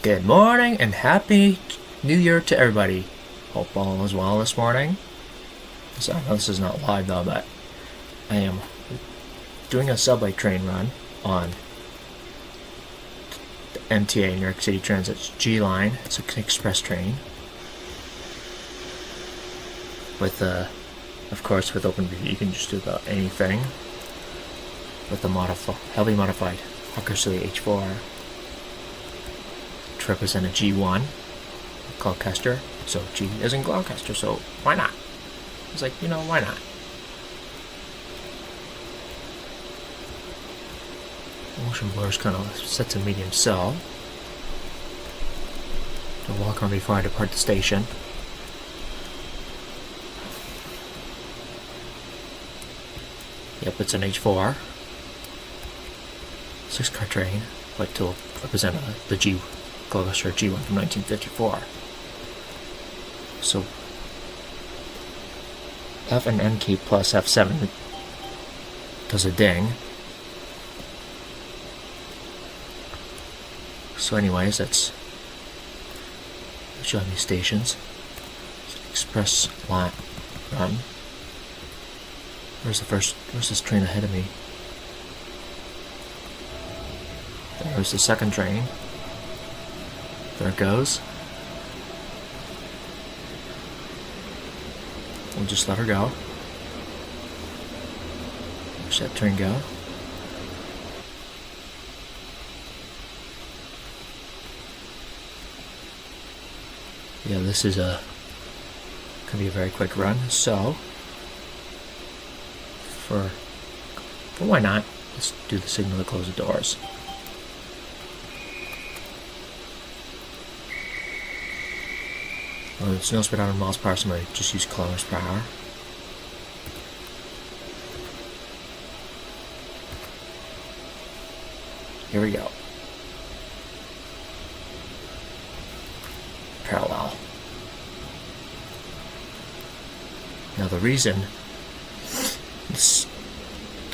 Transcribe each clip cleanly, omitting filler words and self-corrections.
Good morning and happy New Year to everybody. Hope all is well this morning. So I know this is not live though, but I am doing a subway train run on the MTA, New York City Transit's G-line. It's an express train with, of course, with OpenView you can just do about anything with the heavily modified Hawker H-4 to represent a G-1 Gloucester. So G is in Gloucester, so why not? It's like, why not? Motion blur is kind of set to medium cell. To walk on before I depart the station. Yep, it's an H-4 6-car train, but to represent the Gloucester G-1 from 1954. So F and N key plus F7 does a ding. So anyways, that's showing me stations. Express line run. Where's this train ahead of me? There's the second train. There it goes. We'll just let her go. Watch that train go. Yeah, this is gonna be a very quick run. So, for why not? Let's do the signal to close the doors. Well, it's no speed out in miles per hour, so I'm going to just use kilometers per hour. Here we go. Parallel. Now the reason the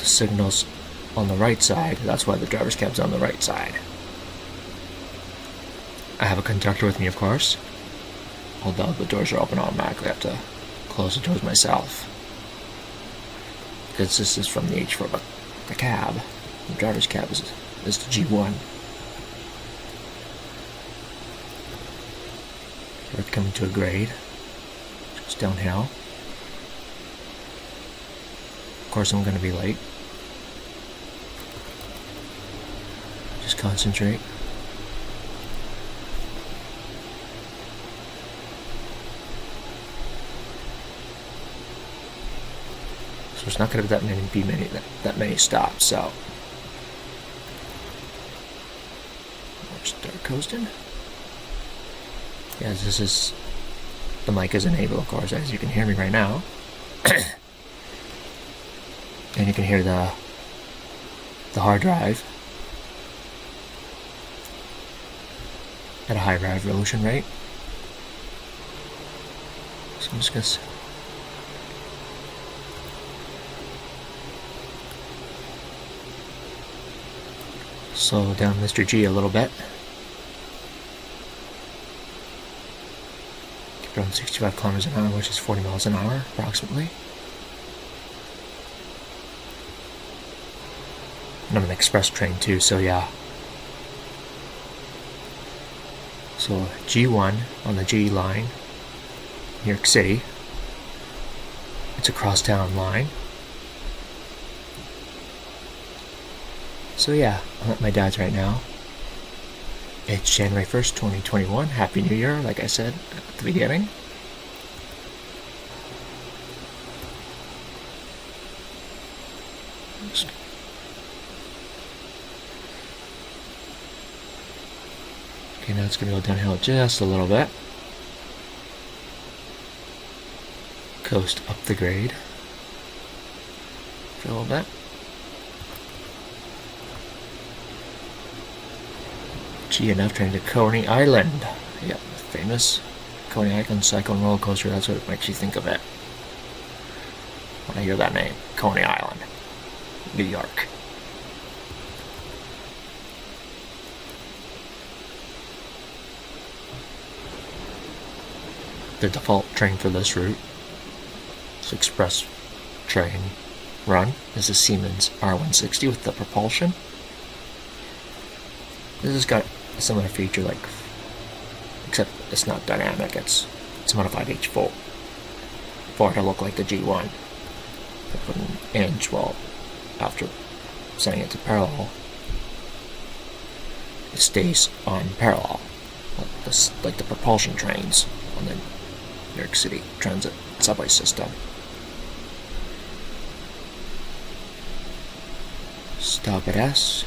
signal's on the right side, that's why the driver's cab's on the right side. I have a conductor with me, of course. Although the doors are open automatically, I have to close the doors myself. Because this is from the H-4, but the cab, the driver's cab is the G-1. We're coming to a grade. Just downhill. Of course I'm going to be late. Just concentrate. So there's not going to be that many stops. So we'll start coasting. Yeah, this is the mic is enabled, of course, as you can hear me right now, and you can hear the hard drive at a high resolution rate. So I'm just gonna slow down Mr. G a little bit. Keep it around 65 kilometers an hour, which is 40 miles an hour, approximately. And I'm an express train too, so yeah. So G1 on the G line, New York City. It's a crosstown line. So yeah, I'm at my dad's right now. It's January 1st, 2021. Happy New Year, like I said at the beginning. Okay, now it's going to go downhill just a little bit. Coast up the grade for a little bit. G and F train to Coney Island. Yeah, famous Coney Island Cyclone roller coaster. That's what it makes you think of it when I hear that name. Coney Island, New York. the default train for this route, this express train run, is a Siemens R160 with the propulsion. This has got a similar feature, like, except it's not dynamic, it's modified H-4 for it to look like the G-1. I put an inch, well, after setting it to parallel, it stays on parallel, like the propulsion trains on the New York City transit subway system. Stop at S.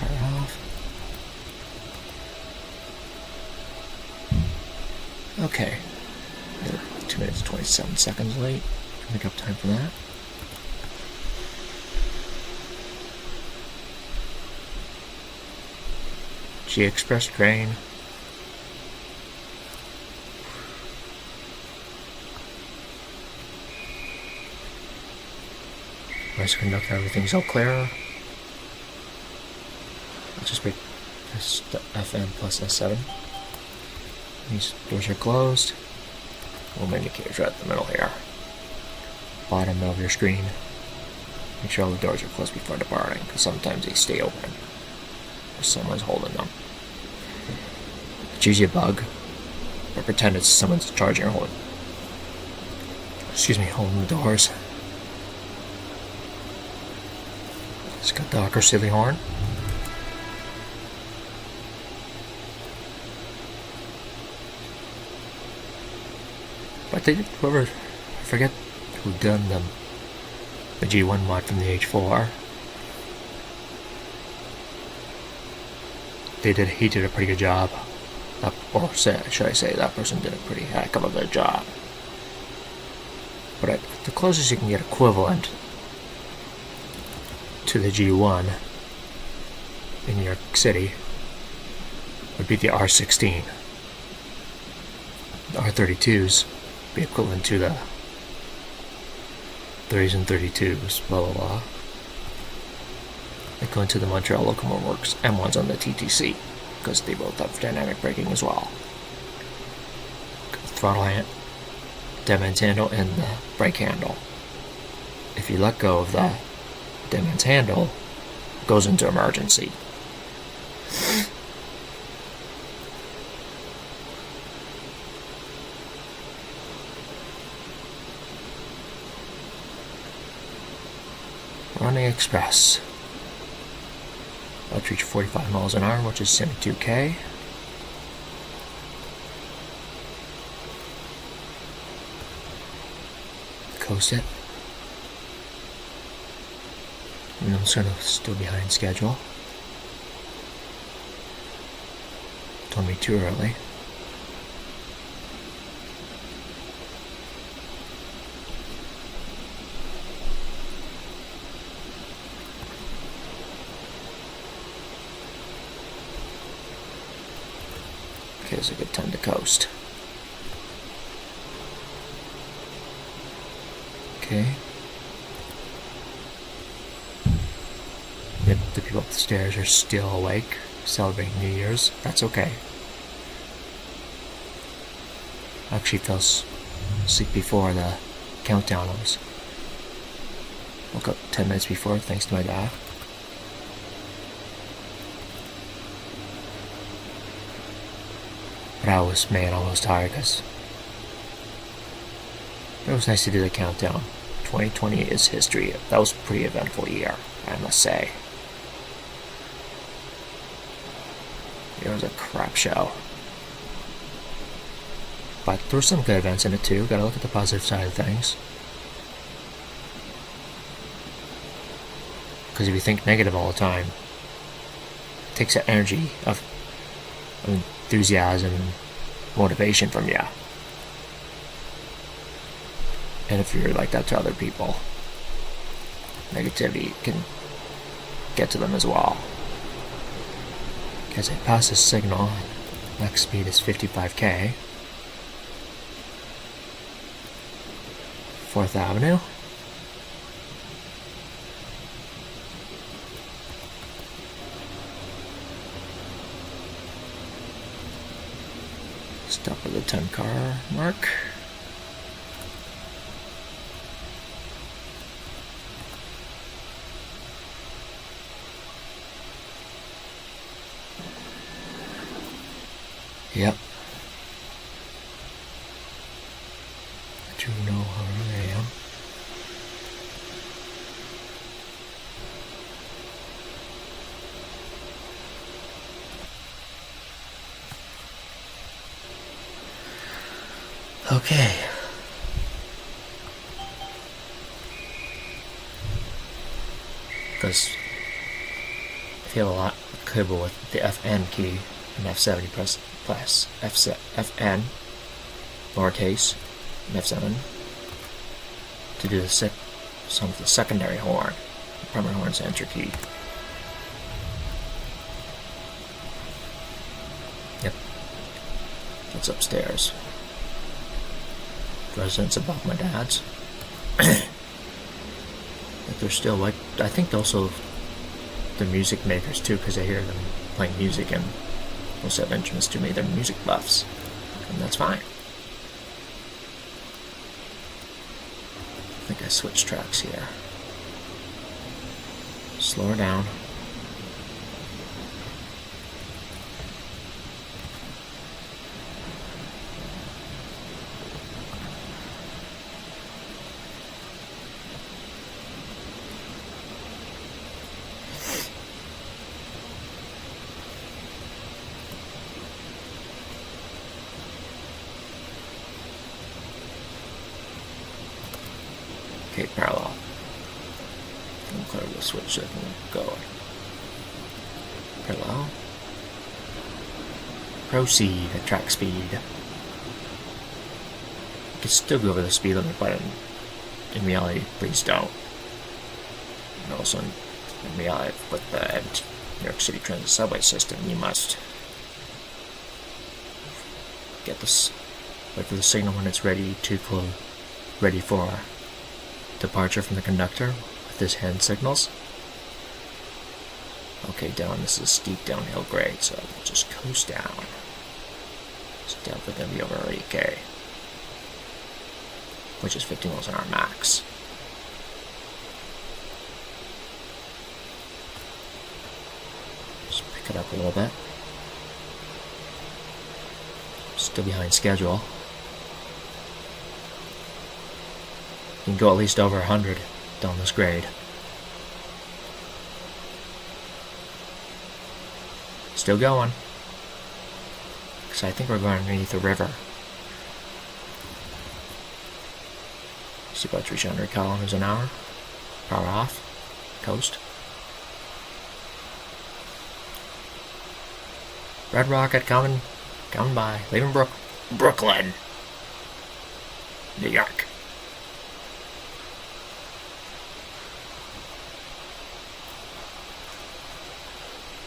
Power off. Okay. 2 minutes 27 seconds late. Make up time for that. G Express train. Nice conductor, everything's all clear. Let's just break this FM plus S7. These doors are closed. Little indicators right in the middle here. Bottom of your screen. Make sure all the doors are closed before departing, because sometimes they stay open if someone's holding them. It's usually a bug, or pretend it's someone's charging or holding the doors. It's got the Docker silly horn. But I forget who done them. The G-1 mod from the H-4. He did a pretty good job. Should I say, that person did a pretty heck of a good job. But the closest you can get equivalent to the G-1 in New York City would be the R16. The R32s be equivalent to the 30s and 32s, blah blah blah. They go into the Montreal Locomotive Works M1s on the TTC, because they both have dynamic braking as well. Throttle hand, dead man's handle, and the brake handle. If you let go of the dead man's handle, it goes into emergency. Running express. Let's reach 45 miles an hour, which is 72k. Coast it. And I'm sort of still behind schedule. Told me too early. Okay, it's a good time to coast. Okay. The people up the stairs are still awake, celebrating New Year's. That's okay. I actually fell asleep before the countdown was. Woke up 10 minutes before, thanks to my dad. But I was almost tired, because it was nice to do the countdown. 2020 is history. That was a pretty eventful year, I must say. It was a crap show. But there were some good events in it too. Gotta look at the positive side of things. Because if you think negative all the time, it takes that energy of enthusiasm and motivation from you. And if you're like that to other people, negativity can get to them as well. As I pass this signal, max speed is 55k. 4th Avenue. 10 car mark. Yep. I do know how I am. Okay. Because if you have a lot of cable with the Fn key and F7, press Fn lowercase and F7 to do some of the secondary horn. The primary horn is the enter key. Yep. That's upstairs. Residence above my dad's. But they're still like, I think also the music makers too, because I hear them playing music, and most have instruments to me. They're music buffs, and that's fine. I think I switched tracks here. Slow her down. Okay, parallel. I'm clear the switch so I can go. Parallel. Proceed at track speed. You can still go over the speed limit, but in reality, please don't. And also, in reality, with the New York City Transit subway system, you must get this. Wait for the signal when it's ready to close, ready for departure from the conductor with his hand signals. Okay, this is a steep downhill grade, so we'll just coast down. It's definitely going to be over 8K, which is 50 miles an hour max. Just pick it up a little bit. Still behind schedule. You can go at least over 100 down this grade. Still going. Because I think we're going underneath the river. See about 300 kilometers an hour. Power off. Coast. Red rocket coming by. Leaving Brooklyn. New York.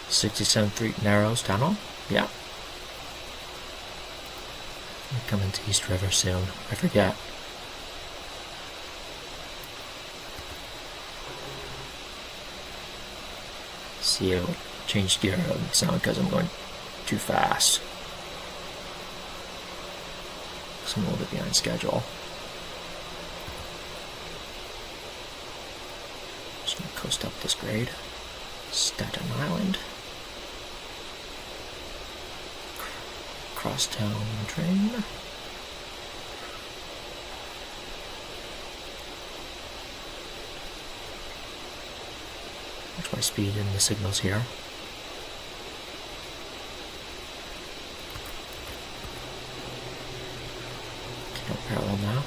67th Street Narrows Tunnel. Yeah. We're coming to East River soon. I forget. See, it'll change gear and sound because I'm going too fast. So I'm a little bit behind schedule. Just gonna coast up this grade. Staten Island. Crosstown train. Watch my speed in the signals here. Can't parallel now.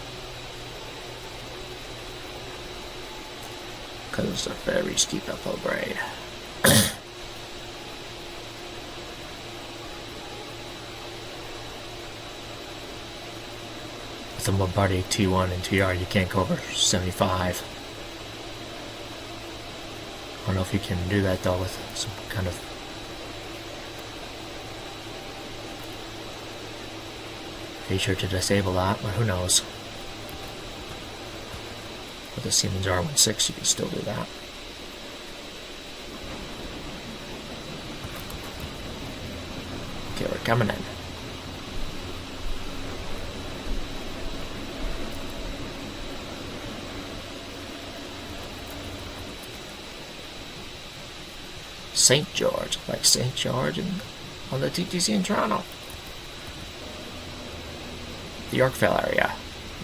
Because it's a very steep uphill grade. With a Bombardier T1 and TR, you can't go over 75. I don't know if you can do that though with some kind of feature to disable that, but who knows. With the Siemens R16 you can still do that. Okay, we're coming in. St. George, like St. George on the TTC in Toronto. The Yorkville area,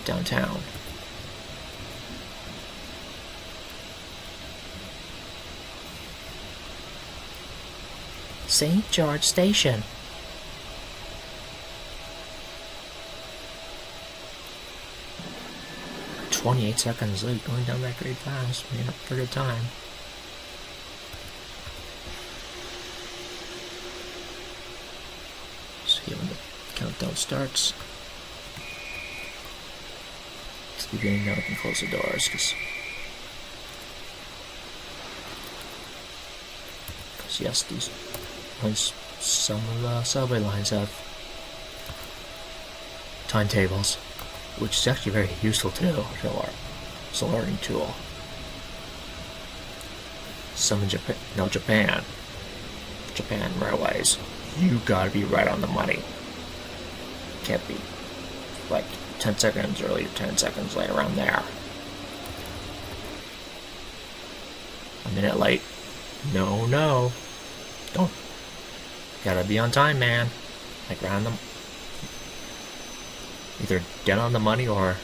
downtown. St. George Station. "28 seconds late, going down that grade fast, made up for good time." See when the countdown starts. It's beginning now. I can close the doors because yes, these some of the subway lines have timetables, which is actually very useful too. It's a learning tool. Some in Japan, no, Japan railways, you gotta be right on the money. Can't be like 10 seconds early, 10 seconds late, around there. A minute late. No. Don't. Gotta be on time, man. Like around them. Either dead on the money or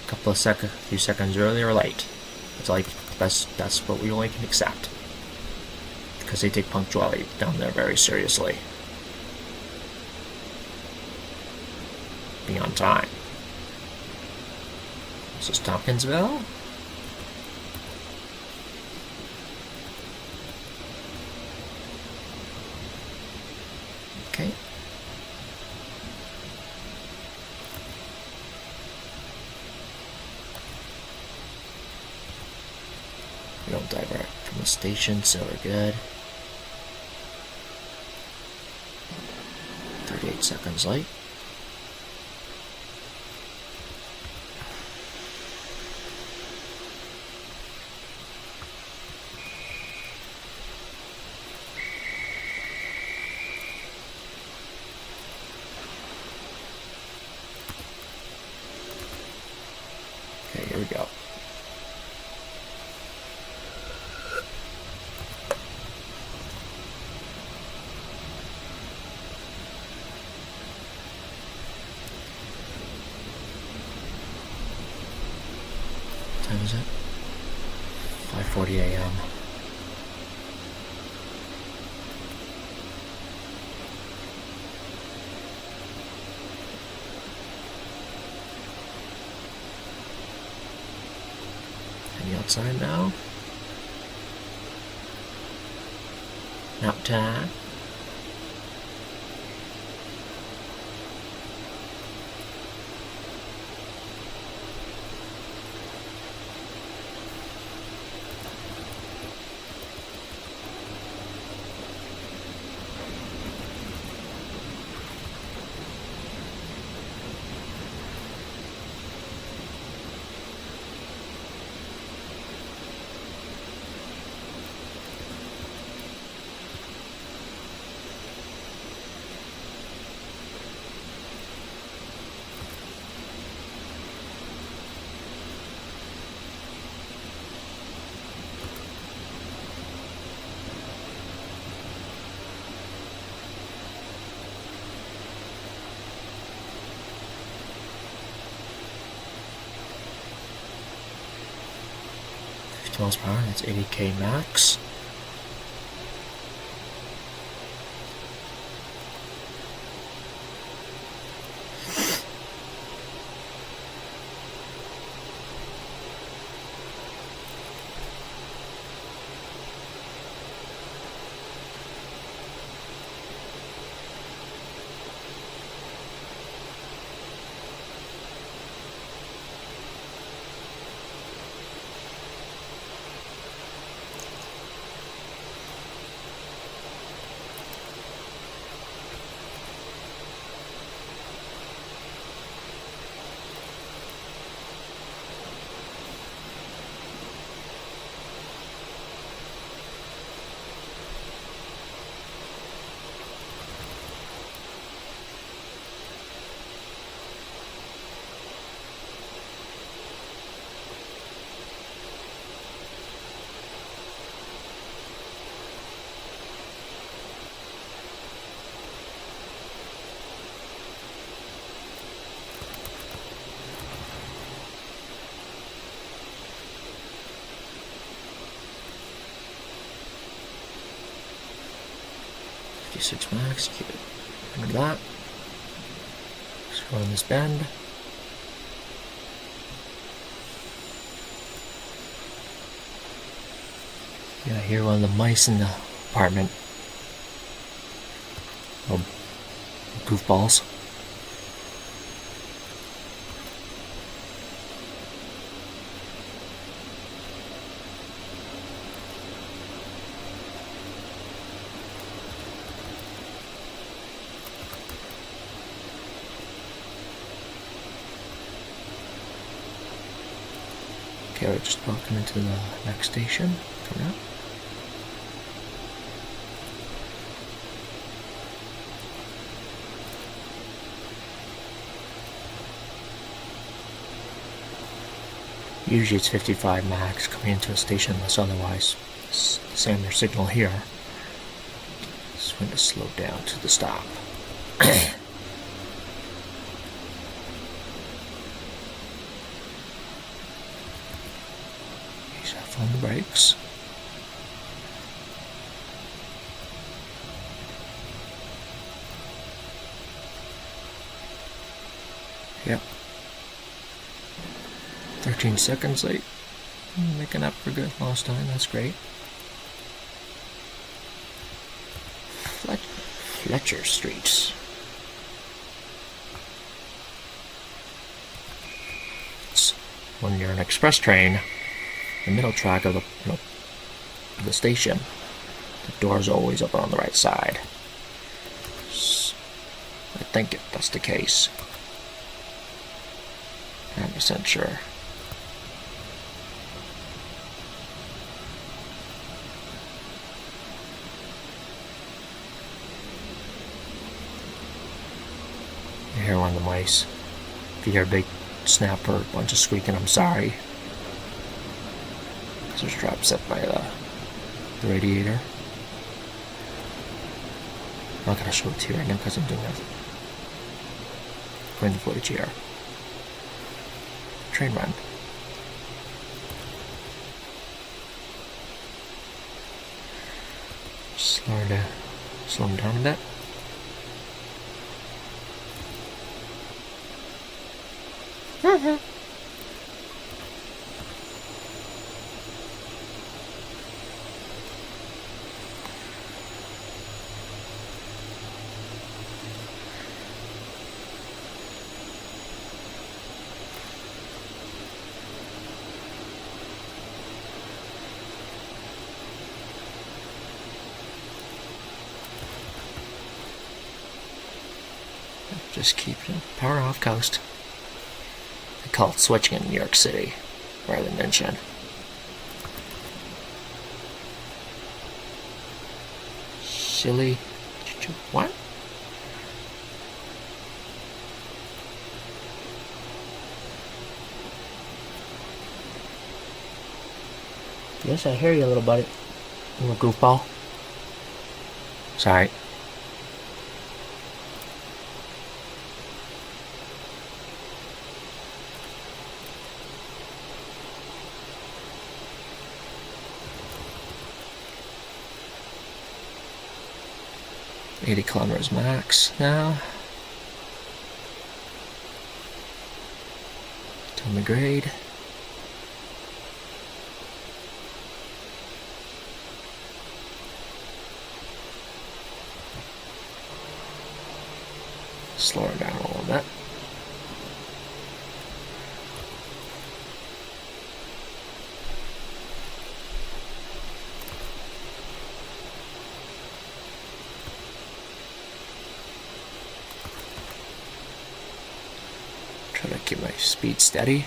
a few seconds early or late. It's like that's what we only can accept. Because they take punctuality down there very seriously. Be on time. This is Tompkinsville. Okay. We don't divert from the station, so we're good. 38 seconds late. Okay, here we go. What time is it? 5:40 a.m. Outside now. Nap time. Miles per hour, that's 80k max. 56 max, keep it under that. Just go in this bend. Yeah, I hear one of the mice in the apartment. Oh, goofballs. Okay, we're just walking into the next station. Coming up. Usually it's 55 max coming into a station unless otherwise send their signal here. Just going to slow down to the stop. He's off on the brakes. Yep. 13 seconds late. Making up for good lost time, that's great. Fletcher Street. When you're an express train, the middle track of the station, the door's always open on the right side. I think that's the case. 100% sure. You hear one of the mice. If you hear a big snap or a bunch of squeaking, I'm sorry. Because there's traps set by the radiator. I'm not going to show it to you right now because I'm doing that. Going to footage here. Train run. Slow him down a bit. Just keep power off coast. They call it switching in New York City, rather than mention. Silly. What? Yes, I hear you, little buddy. Little goofball. Sorry. .80 kilometers max now. Time to grade. Slow her down a little bit. Try to keep my speed steady.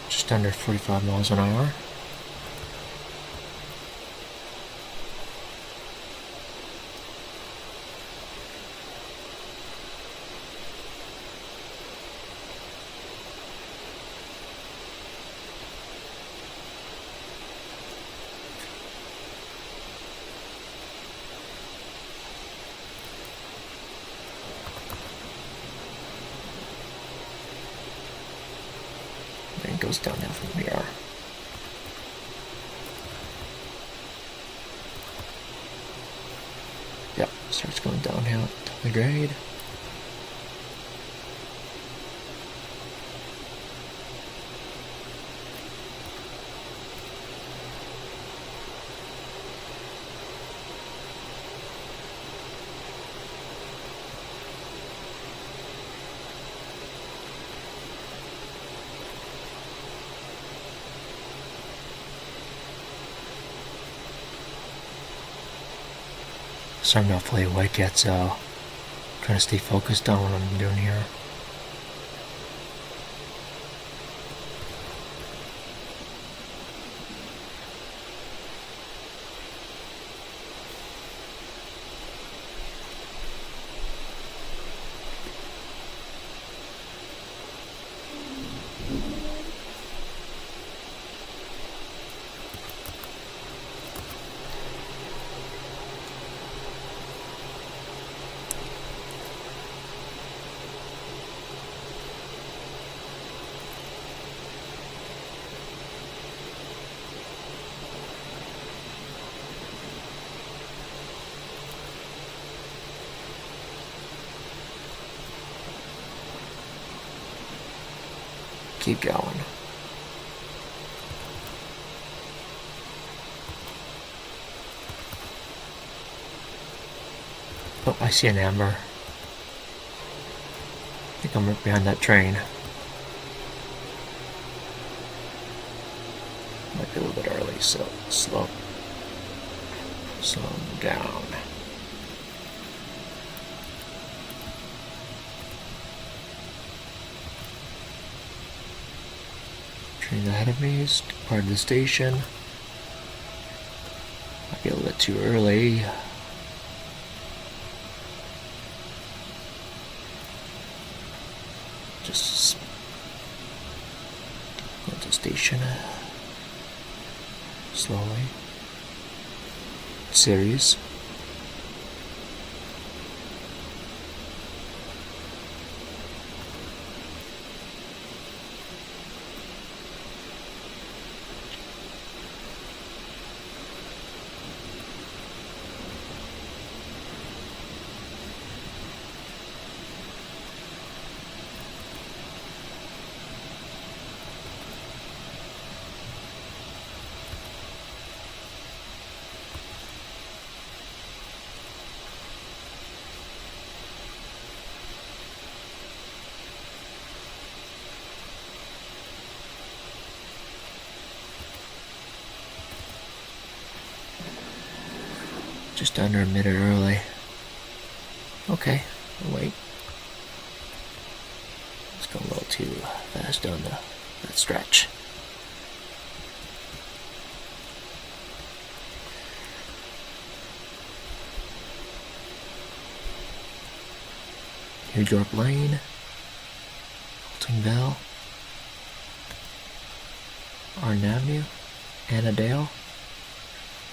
Just under 45 miles an hour. and goes downhill from here. Yep, starts going downhill to the grade. So I'm not play white yet, so I'm trying to stay focused on what I'm doing here. Keep going. Oh, I see an amber. I think I'm right behind that train. Might be a little bit early, so slow down. Train ahead of me is part of the station. Might be a little bit too early. Just go to the station slowly. Series. Just under a minute early. Okay, I'll wait. Let's go a little too fast on that stretch. Huge York Lane, Halting Bell, Arden Avenue, Annandale.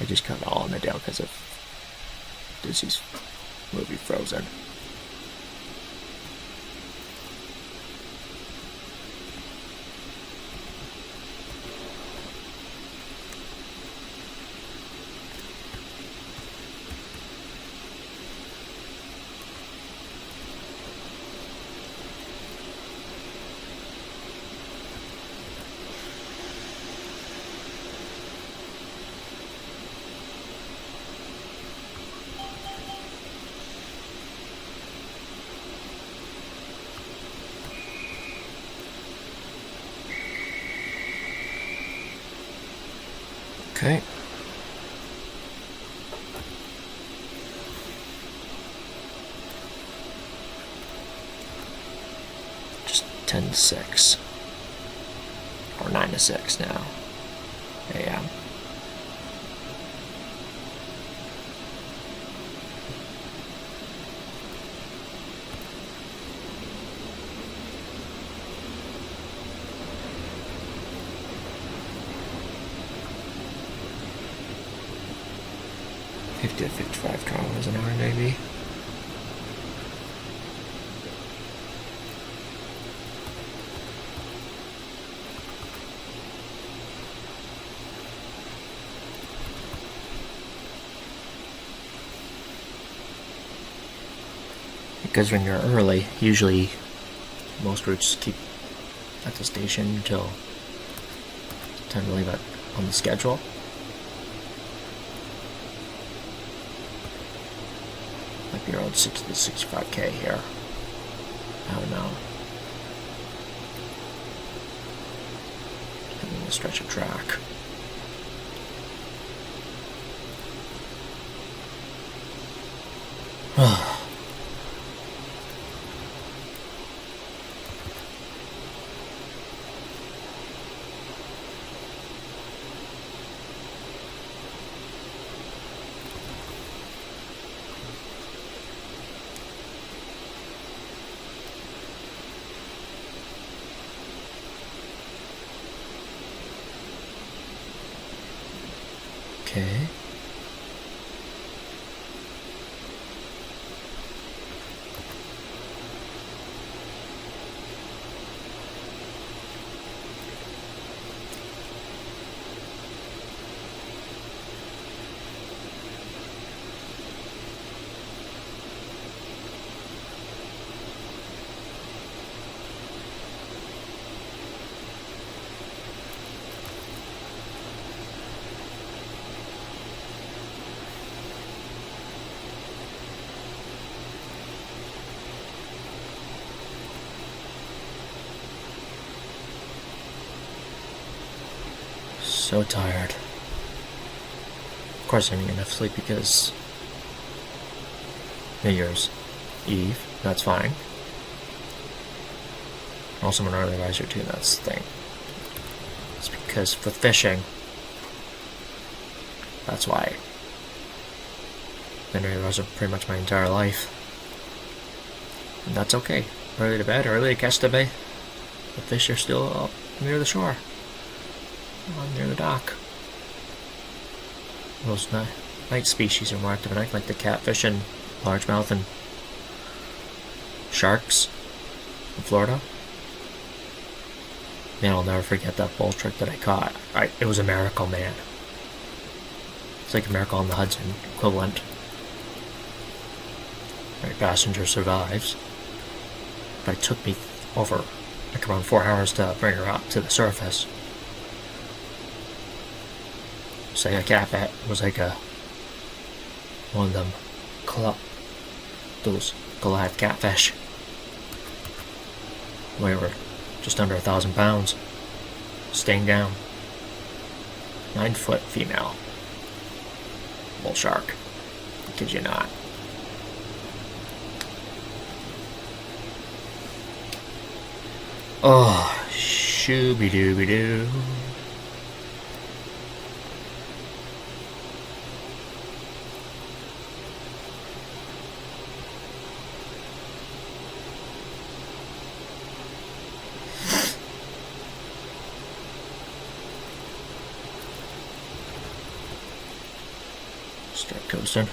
I just cut all Annandale because of Disney's movie Frozen. Okay. Just 10 to 6. Or 9 to 6 now. AM. To 55 kilometers an hour, maybe. Because when you're early, usually most routes keep at the station until time to leave it on the schedule. Might be around 60 to 65k here. I don't know. Having a stretch of track. Okay. So tired. Of course I need enough sleep because New Year's Eve, that's fine. Also I'm an early riser too, that's the thing. It's because with fishing, that's why I've been early riser pretty much my entire life. And that's okay. Early to bed, early to catch the bait. The fish are still up near the shore. Near the dock. Those night species are more active at night, like the catfish and largemouth and sharks in Florida. Man, I'll never forget that bull trick that I caught. It was a miracle, man. It's like a miracle on the Hudson equivalent. Right, passenger survives. But it took me over like around 4 hours to bring her up to the surface. It's like a catfish. It was like one of them those Goliath catfish. We were just under 1,000 pounds. Staying down. 9-foot female. Bull shark. I kid you not. Oh, shooby-dooby-doo. Start coasting.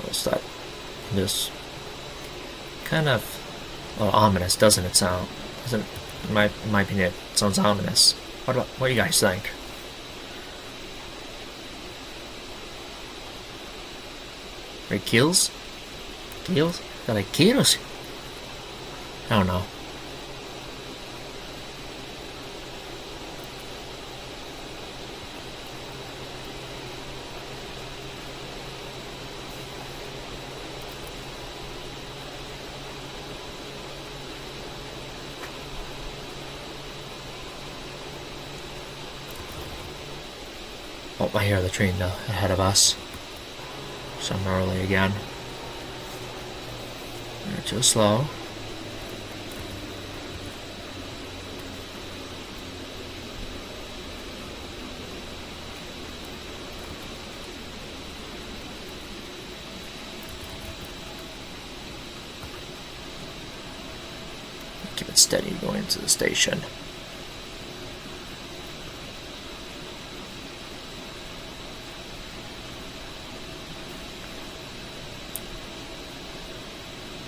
What's that? This kind of ominous, doesn't it sound? Doesn't, in my opinion, it sounds ominous. What do you guys think? Right, kills? Kills? Got like kills? I don't know. Oh, I hear the train ahead of us. So I'm early again. They're too slow. Keep it steady going to the station.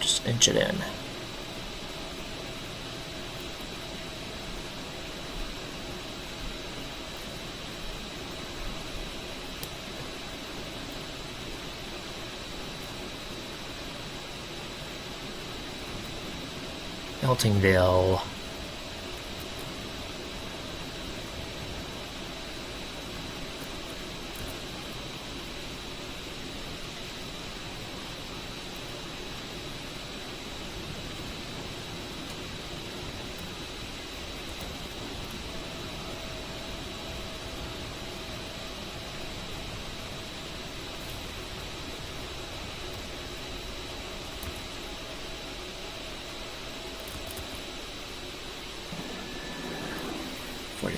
Just inch it in. Eltingville.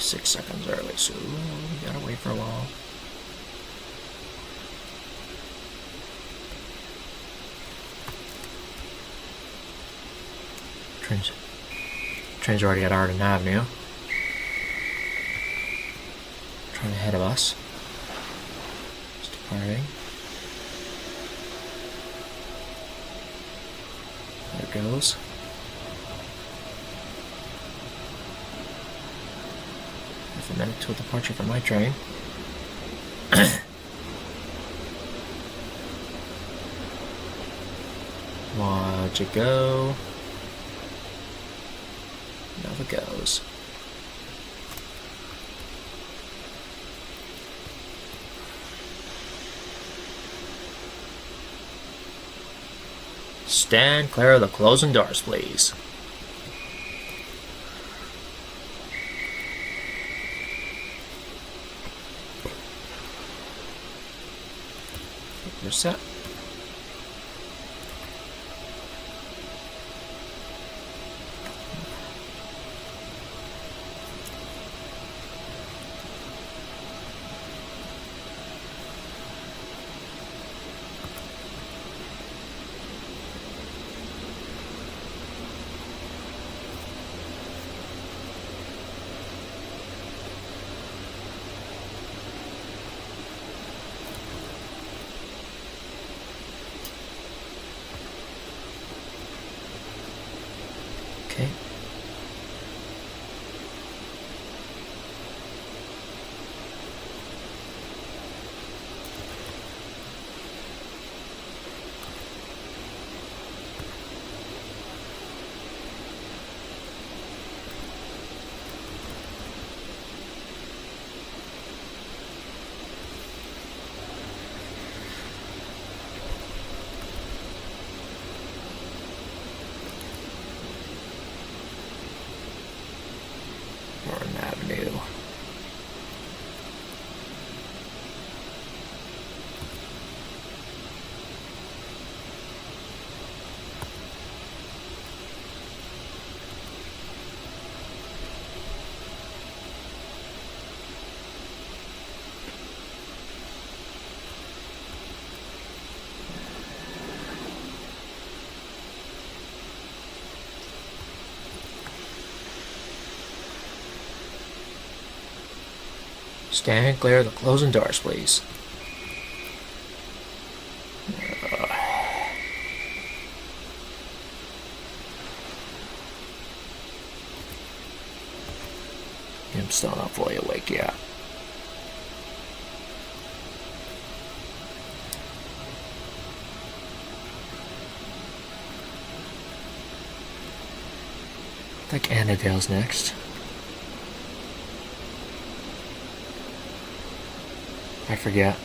Six seconds early, so we gotta wait for a while. Train's already at Arden Avenue. Trying ahead of us. It's departing. There it goes. A minute to a departure for my train. Watch it go. Now it goes. Stand clear of the closing doors, please. You're set. Okay. Avenue. Stand clear of the closing doors, please. I'm still not fully awake yet. I think Annandale's next. I forget.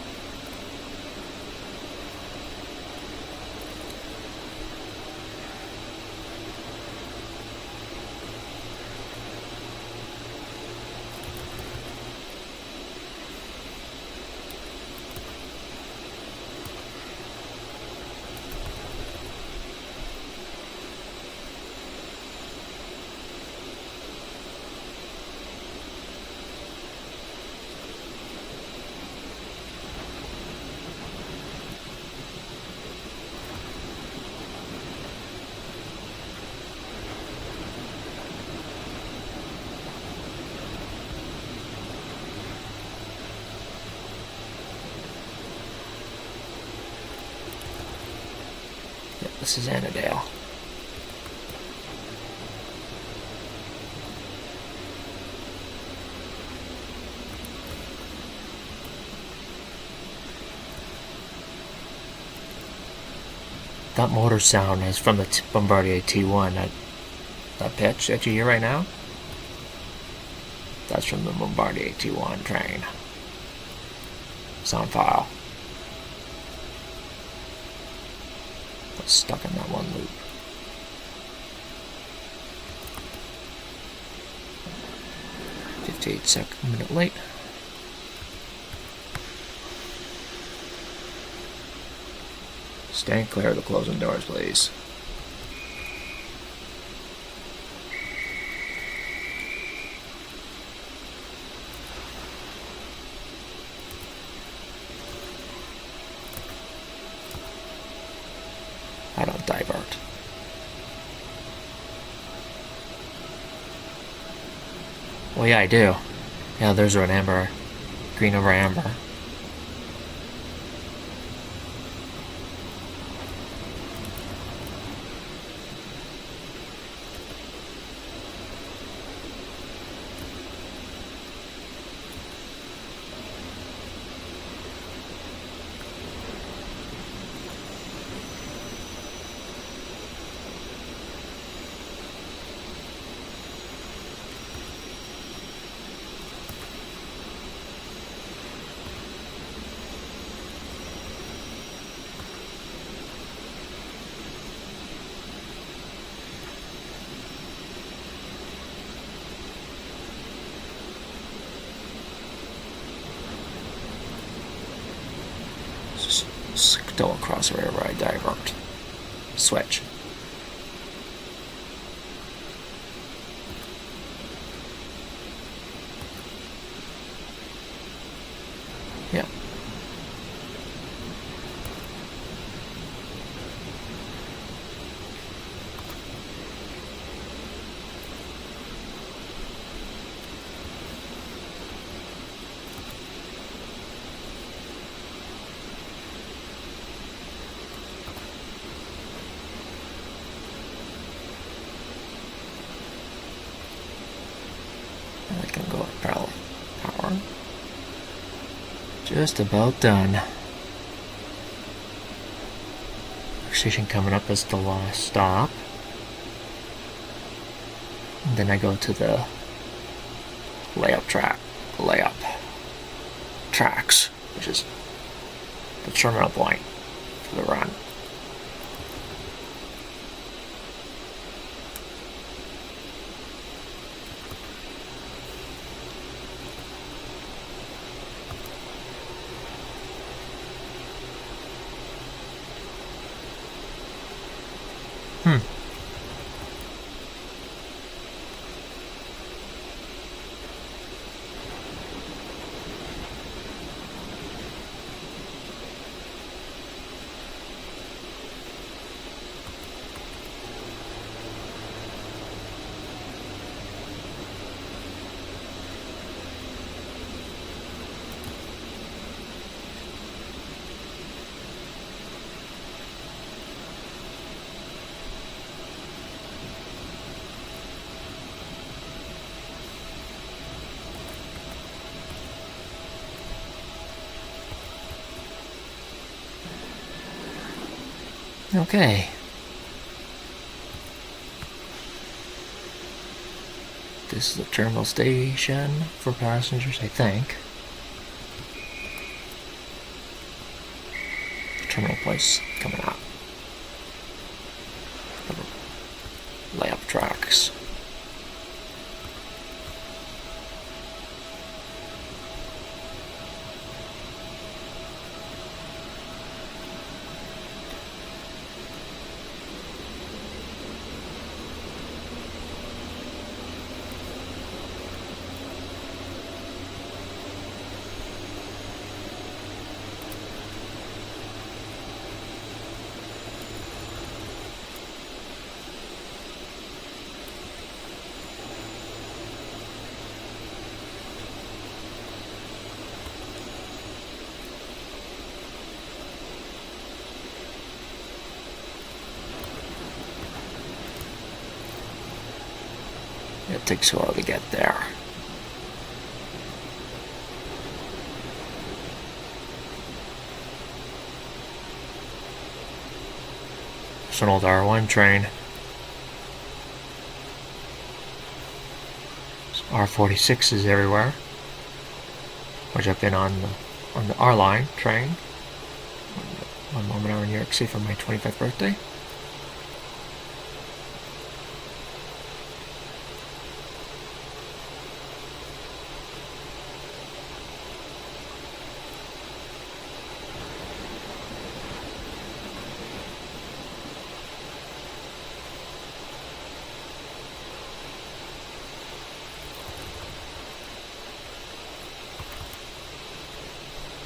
this is Annandale. That motor sound is from the Bombardier T1. That pitch that you hear right now, that's from the Bombardier T1 train. Sound file. That's stuck in that one loop. Minute late. Stand clear of the closing doors, please. I don't divert. Well, yeah, I do. Yeah, there's an amber. Green over amber. Still across wherever I divert. Switch. Yeah. I can go at parallel power. Just about done. Station coming up is the last stop. And then I go to the layup tracks, which is the terminal point for the run. Okay. This is the terminal station for passengers, I think. Terminal place coming up. Layup tracks. takes a while to get there. It's an old R1 train. R46s everywhere, which I've been on the R line train. 1 moment hour in New York City for my 25th birthday.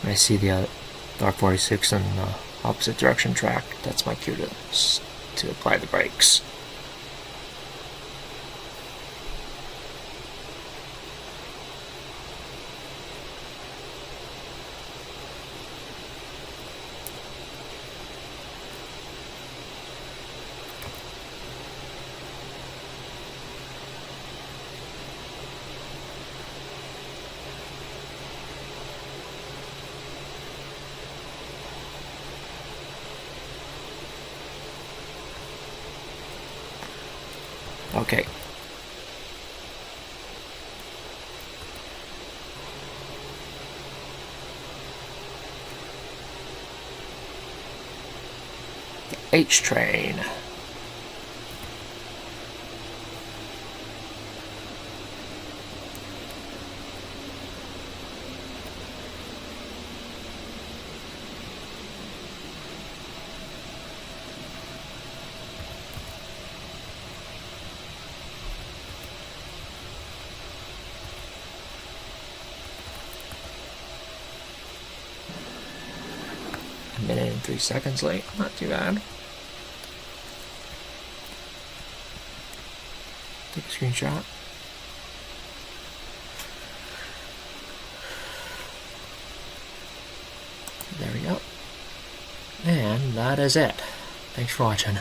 I see the R46 on the opposite direction track. That's my cue to apply the brakes. Okay. The H train. A minute and 3 seconds late, not too bad. Take a screenshot. There we go. And that is it. Thanks for watching.